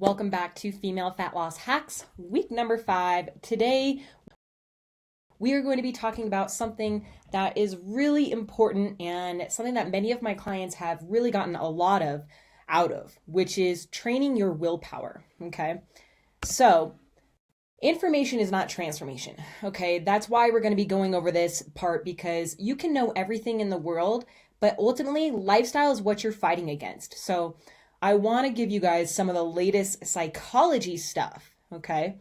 Welcome back to Female Fat Loss Hacks, week number 5. Today, we are going to be talking about something that is really important and something that many of my clients have really gotten a lot out of, which is training your willpower, okay? So, information is not transformation, okay? That's why we're going to be going over this part, because you can know everything in the world, but ultimately, lifestyle is what you're fighting against. So, I want to give you guys some of the latest psychology stuff, okay?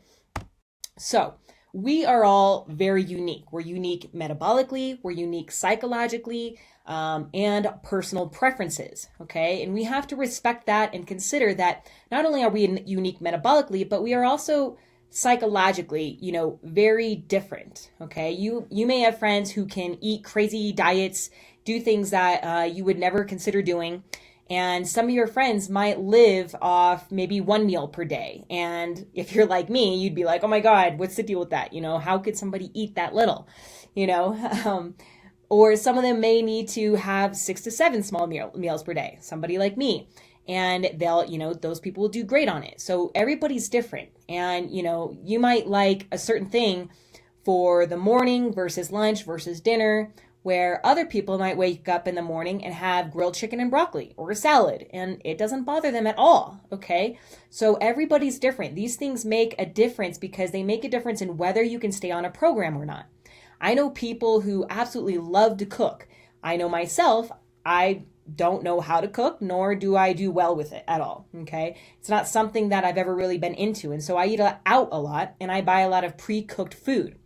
So, we are all very unique. We're unique metabolically, we're unique psychologically, and personal preferences, okay? And we have to respect that and consider that not only are we unique metabolically, but we are also psychologically, very different, okay? You may have friends who can eat crazy diets, do things that you would never consider doing. And some of your friends might live off maybe 1 meal per day. And if you're like me, you'd be like, oh my God, what's the deal with that? How could somebody eat that little? Or some of them may need to have 6 to 7 small meals per day. Somebody like me. And they'll, those people will do great on it. So everybody's different. And, you might like a certain thing for the morning versus lunch versus dinner, where other people might wake up in the morning and have grilled chicken and broccoli or a salad, and it doesn't bother them at all, okay? So everybody's different. These things make a difference because they make a difference in whether you can stay on a program or not. I know people who absolutely love to cook. I know myself, I don't know how to cook, nor do I do well with it at all, okay? It's not something that I've ever really been into, and so I eat out a lot, and I buy a lot of pre-cooked food.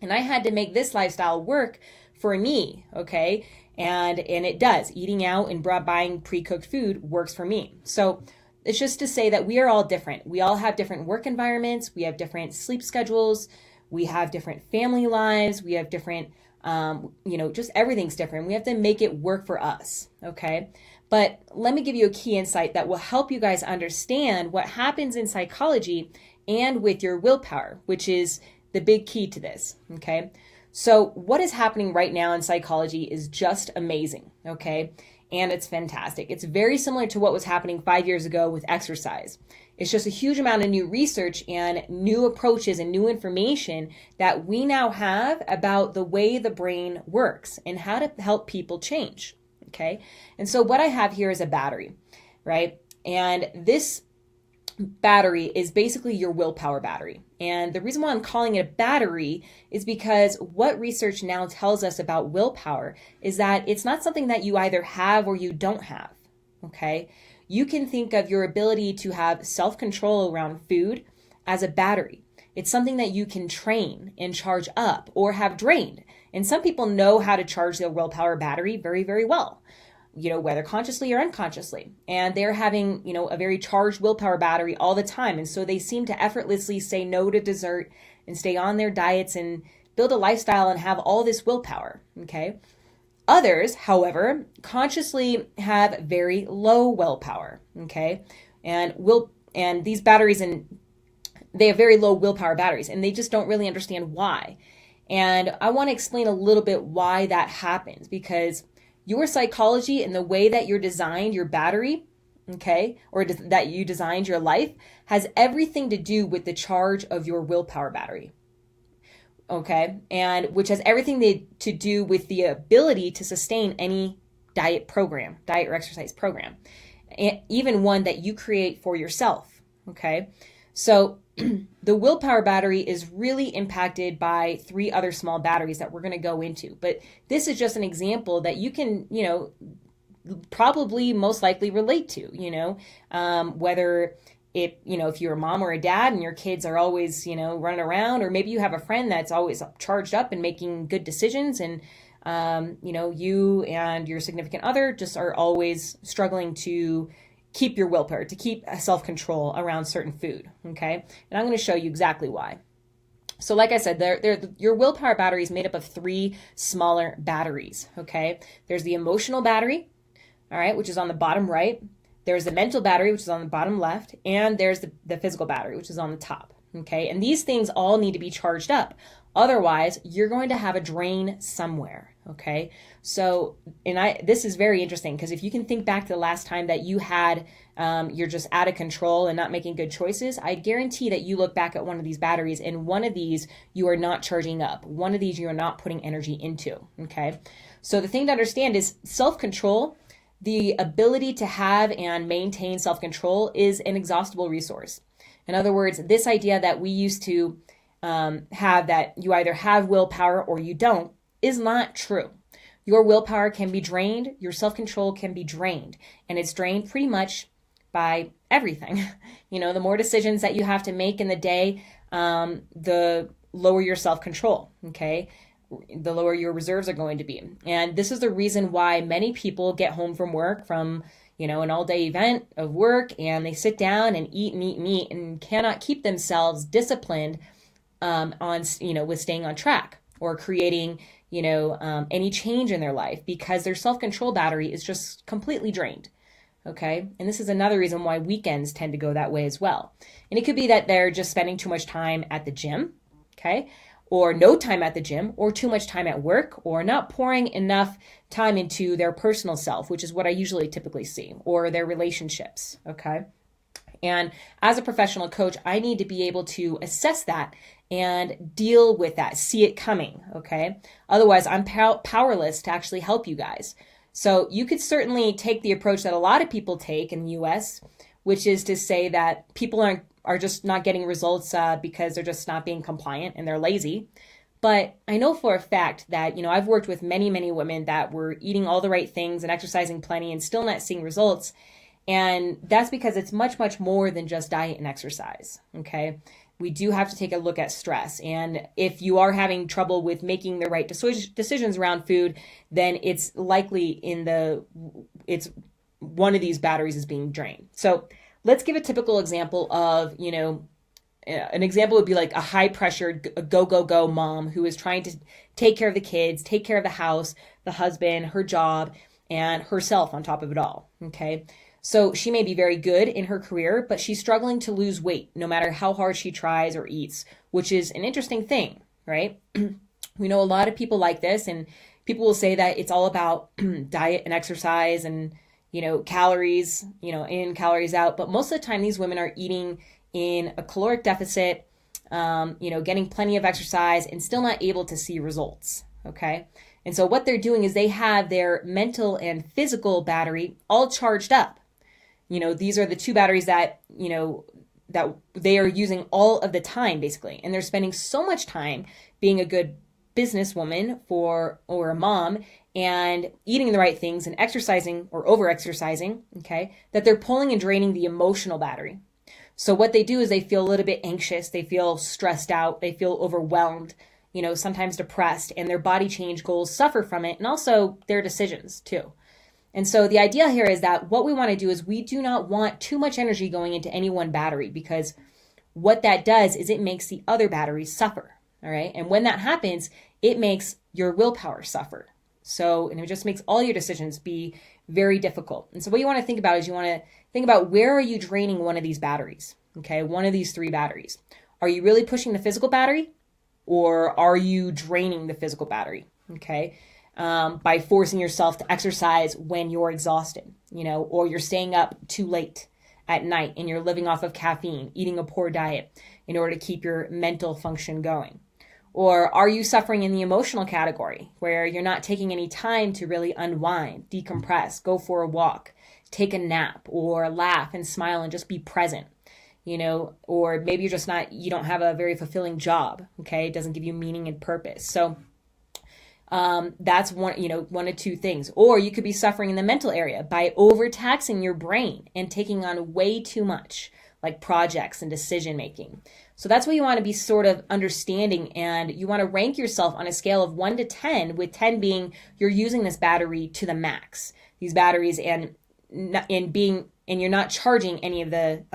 And I had to make this lifestyle work for me, okay? And it does. Eating out and buying pre-cooked food works for me. So it's just to say that we are all different. We all have different work environments. We have different sleep schedules. We have different family lives. We have different, just everything's different. We have to make it work for us, okay? But let me give you a key insight that will help you guys understand what happens in psychology and with your willpower, which is the big key to this, okay? So what is happening right now in psychology is just amazing, okay? And it's fantastic. It's very similar to what was happening 5 years ago with exercise. It's just a huge amount of new research and new approaches and new information that we now have about the way the brain works and how to help people change, okay? And so what I have here is a battery, right? And this battery is basically your willpower battery. And the reason why I'm calling it a battery is because what research now tells us about willpower is that it's not something that you either have or you don't have, okay? You can think of your ability to have self-control around food as a battery. It's something that you can train and charge up or have drained. And some people know how to charge their willpower battery very, very well, whether consciously or unconsciously. And they're having, a very charged willpower battery all the time. And so they seem to effortlessly say no to dessert and stay on their diets and build a lifestyle and have all this willpower, okay? Others, however, consciously have very low willpower, okay? And these batteries, they have very low willpower batteries, and they just don't really understand why. And I want to explain a little bit why that happens, because your psychology and the way that you're designed your battery, okay, or that you designed your life has everything to do with the charge of your willpower battery, okay, and which has everything to do with the ability to sustain any diet or exercise program, even one that you create for yourself, okay? So the willpower battery is really impacted by 3 other small batteries that we're going to go into. But this is just an example that you can, probably most likely relate to, whether if you're a mom or a dad and your kids are always, running around, or maybe you have a friend that's always charged up and making good decisions, and, you and your significant other just are always struggling to keep your willpower, to keep self-control around certain food, okay? And I'm going to show you exactly why. So like I said, your willpower battery is made up of 3 smaller batteries, okay? There's the emotional battery, all right, which is on the bottom right. There's the mental battery, which is on the bottom left. And there's the physical battery, which is on the top, okay? And these things all need to be charged up. Otherwise, you're going to have a drain somewhere, Okay. So, this is very interesting because if you can think back to the last time that you had, you're just out of control and not making good choices, I guarantee that you look back at one of these batteries and one of these you are not charging up. One of these you are not putting energy into. Okay. So the thing to understand is self-control, the ability to have and maintain self-control is an inexhaustible resource. In other words, this idea that we used to have that you either have willpower or you don't is not true. Your willpower can be drained, your self-control can be drained, and it's drained pretty much by everything. The more decisions that you have to make in the day, the lower your self-control, okay? The lower your reserves are going to be. And this is the reason why many people get home from work from, an all-day event of work, and they sit down and eat and cannot keep themselves disciplined with staying on track or creating any change in their life because their self-control battery is just completely drained. Okay. And this is another reason why weekends tend to go that way as well. And it could be that they're just spending too much time at the gym. Okay. Or no time at the gym, or too much time at work, or not pouring enough time into their personal self, which is what I usually typically see, or their relationships. Okay. And as a professional coach, I need to be able to assess that and deal with that, see it coming, okay? Otherwise, I'm powerless to actually help you guys. So you could certainly take the approach that a lot of people take in the US, which is to say that people are just not getting results because they're just not being compliant and they're lazy. But I know for a fact that, I've worked with many, many women that were eating all the right things and exercising plenty and still not seeing results. And that's because it's much, much more than just diet and exercise, okay? We do have to take a look at stress. And if you are having trouble with making the right decisions around food, then it's likely it's one of these batteries is being drained. So let's give a typical example of, an example would be like a high pressure go mom who is trying to take care of the kids, take care of the house, the husband, her job, and herself on top of it all. Okay. So she may be very good in her career, but she's struggling to lose weight no matter how hard she tries or eats, which is an interesting thing, right? We know a lot of people like this, and people will say that it's all about diet and exercise and, calories, in, calories out. But most of the time, these women are eating in a caloric deficit, getting plenty of exercise and still not able to see results, okay? And so what they're doing is they have their mental and physical battery all charged up. These are the two batteries that, that they are using all of the time, basically. And they're spending so much time being a good businesswoman or a mom and eating the right things and exercising or over-exercising, okay, that they're pulling and draining the emotional battery. So what they do is they feel a little bit anxious, they feel stressed out, they feel overwhelmed, sometimes depressed, and their body change goals suffer from it, and also their decisions too. And so the idea here is that what we want to do is we do not want too much energy going into any one battery, because what that does is it makes the other batteries suffer. All right. And when that happens, it makes your willpower suffer. And it just makes all your decisions be very difficult. And so what you want to think about is you want to think about, where are you draining one of these batteries? Okay. One of these three batteries. Are you really pushing the physical battery, or are you draining the physical battery? Okay. By forcing yourself to exercise when you're exhausted, or you're staying up too late at night and you're living off of caffeine, eating a poor diet in order to keep your mental function going. Or are you suffering in the emotional category, where you're not taking any time to really unwind, decompress, go for a walk, take a nap, or laugh and smile and just be present, or maybe you don't have a very fulfilling job. Okay. It doesn't give you meaning and purpose. So that's one of two things. Or you could be suffering in the mental area by overtaxing your brain and taking on way too much, like projects and decision making. So that's what you want to be sort of understanding, and you want to rank yourself on a scale of 1 to 10, with 10 being you're using this battery to the max. These batteries and you're not charging any of the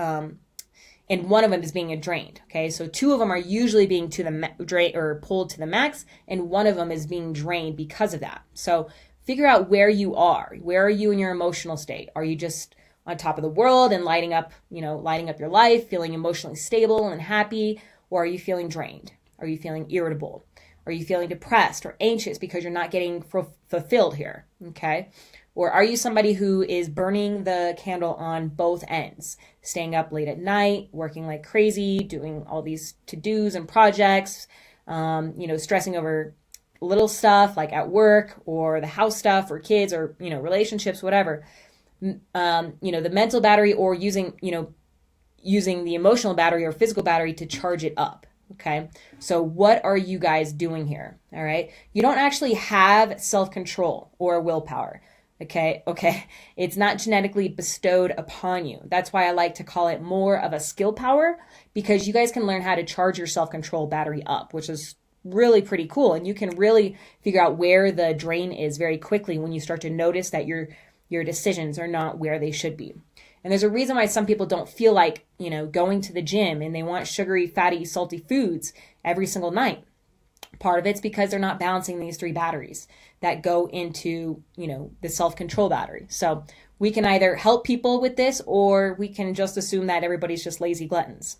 and one of them is being drained. Okay, so two of them are usually being to the or pulled to the max, and one of them is being drained because of that. So figure out where you are. Where are you in your emotional state? Are you just on top of the world and lighting up your life, feeling emotionally stable and happy, or are you feeling drained? Are you feeling irritable? Are you feeling depressed or anxious because you're not getting fulfilled here? Okay. Or are you somebody who is burning the candle on both ends, staying up late at night, working like crazy, doing all these to-dos and projects, stressing over little stuff like at work or the house stuff or kids or, relationships, whatever. The mental battery, or using the emotional battery or physical battery to charge it up. Okay. So what are you guys doing here? All right. You don't actually have self-control or willpower. Okay. It's not genetically bestowed upon you. That's why I like to call it more of a skill power, because you guys can learn how to charge your self-control battery up, which is really pretty cool. And you can really figure out where the drain is very quickly when you start to notice that your decisions are not where they should be. And there's a reason why some people don't feel like, going to the gym, and they want sugary, fatty, salty foods every single night. Part of it's because they're not balancing these 3 batteries that go into, the self-control battery. So we can either help people with this, or we can just assume that everybody's just lazy gluttons.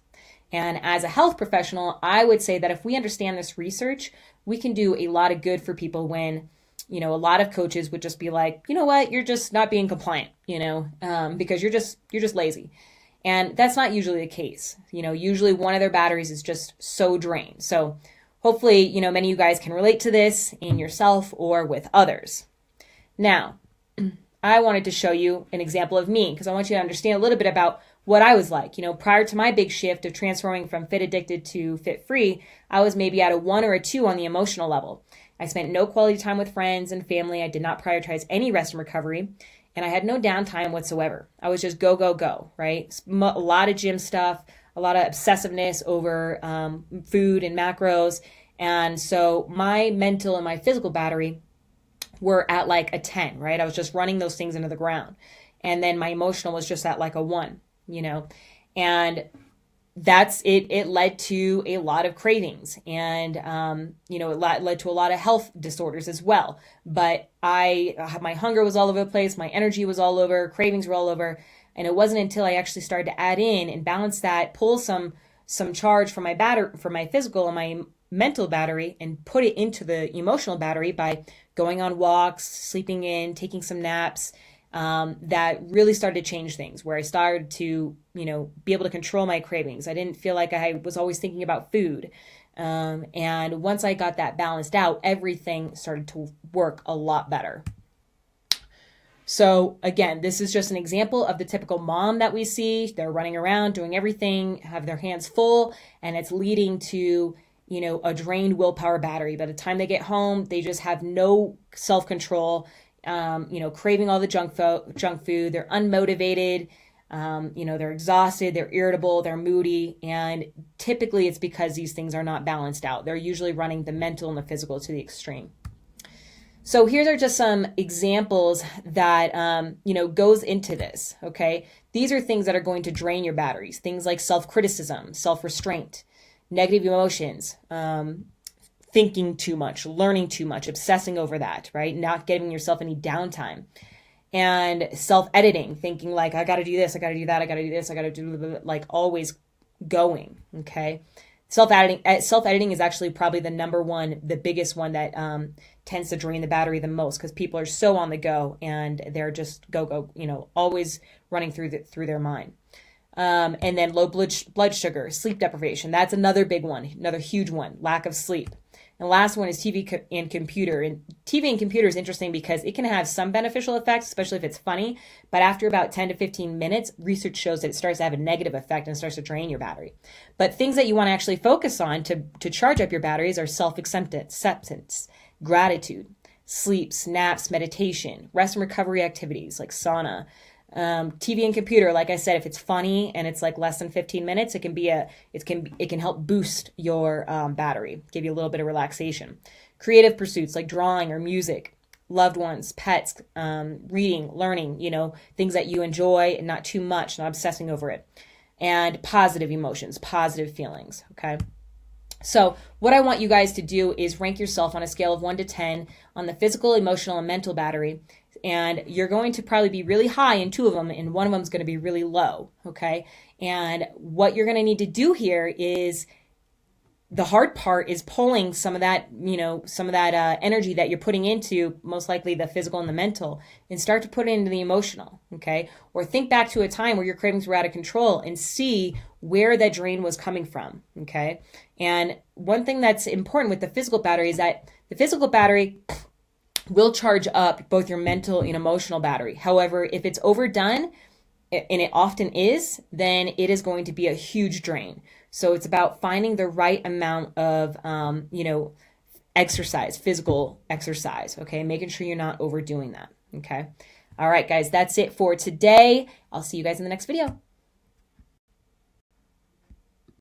And as a health professional, I would say that if we understand this research, we can do a lot of good for people when, a lot of coaches would just be like, you know what, you're just not being compliant, because you're just lazy. And that's not usually the case. Usually one of their batteries is just so drained. So hopefully, many of you guys can relate to this in yourself or with others. Now, I wanted to show you an example of me, because I want you to understand a little bit about what I was like. Prior to my big shift of transforming from fit addicted to fit free, I was maybe at a 1 or a 2 on the emotional level. I spent no quality time with friends and family. I did not prioritize any rest and recovery, and I had no downtime whatsoever. I was just go, go, go, right? A lot of gym stuff, a lot of obsessiveness over food and macros. And so my mental and my physical battery were at like a 10, right? I was just running those things into the ground. And then my emotional was just at like a 1, and that's it. It led to a lot of cravings, and, it led to a lot of health disorders as well. But my hunger was all over the place. My energy was all over, cravings were all over. And it wasn't until I actually started to add in and balance that, pull some charge from my physical and my mental battery, and put it into the emotional battery by going on walks, sleeping in, taking some naps, that really started to change things, where I started to, be able to control my cravings. I didn't feel like I was always thinking about food. And once I got that balanced out, everything started to work a lot better. So again, this is just an example of the typical mom that we see. They're running around doing everything, have their hands full, and it's leading to, a drained willpower battery. By the time they get home, they just have no self-control, craving all the junk food. They're unmotivated. They're exhausted, they're irritable, they're moody. And typically it's because these things are not balanced out. They're usually running the mental and the physical to the extreme. So here are just some examples that, goes into this. Okay. These are things that are going to drain your batteries. Things like self-criticism, self-restraint, negative emotions, thinking too much, learning too much, obsessing over that, right? Not giving yourself any downtime. And self-editing, thinking like, I got to do this, I got to do that, I got to do this, I got to do, like always going. Okay. Self-editing is actually probably the biggest one that tends to drain the battery the most, because people are so on the go and they're just go, always running through their mind. And then low blood sugar, sleep deprivation. That's another big one, another huge one, lack of sleep. And the last one is TV and computer. And TV and computer is interesting because it can have some beneficial effects, especially if it's funny. But after about 10 to 15 minutes, research shows that it starts to have a negative effect and starts to drain your battery. But things that you want to actually focus on to charge up your batteries are self-acceptance, gratitude, sleep, naps, meditation, rest and recovery activities like sauna. TV and computer, like I said, if it's funny and it's like less than 15 minutes, it can help boost your battery, give you a little bit of relaxation. Creative pursuits like drawing or music, loved ones, pets, reading, learning, things that you enjoy and not too much, not obsessing over it. And positive emotions, positive feelings. Okay. So what I want you guys to do is rank yourself on a scale of 1 to 10 on the physical, emotional, and mental battery. And you're going to probably be really high in 2 of them, and 1 of them is going to be really low. Okay. And what you're going to need to do here is the hard part is pulling some of that, some of that energy that you're putting into most likely the physical and the mental, and start to put it into the emotional. Okay. Or think back to a time where your cravings were out of control and see where that drain was coming from. Okay. And one thing that's important with the physical battery is that the physical battery will charge up both your mental and emotional battery. However, if it's overdone, and it often is, then it is going to be a huge drain. So it's about finding the right amount of, exercise, physical exercise, okay? Making sure you're not overdoing that, okay? All right, guys, that's it for today. I'll see you guys in the next video.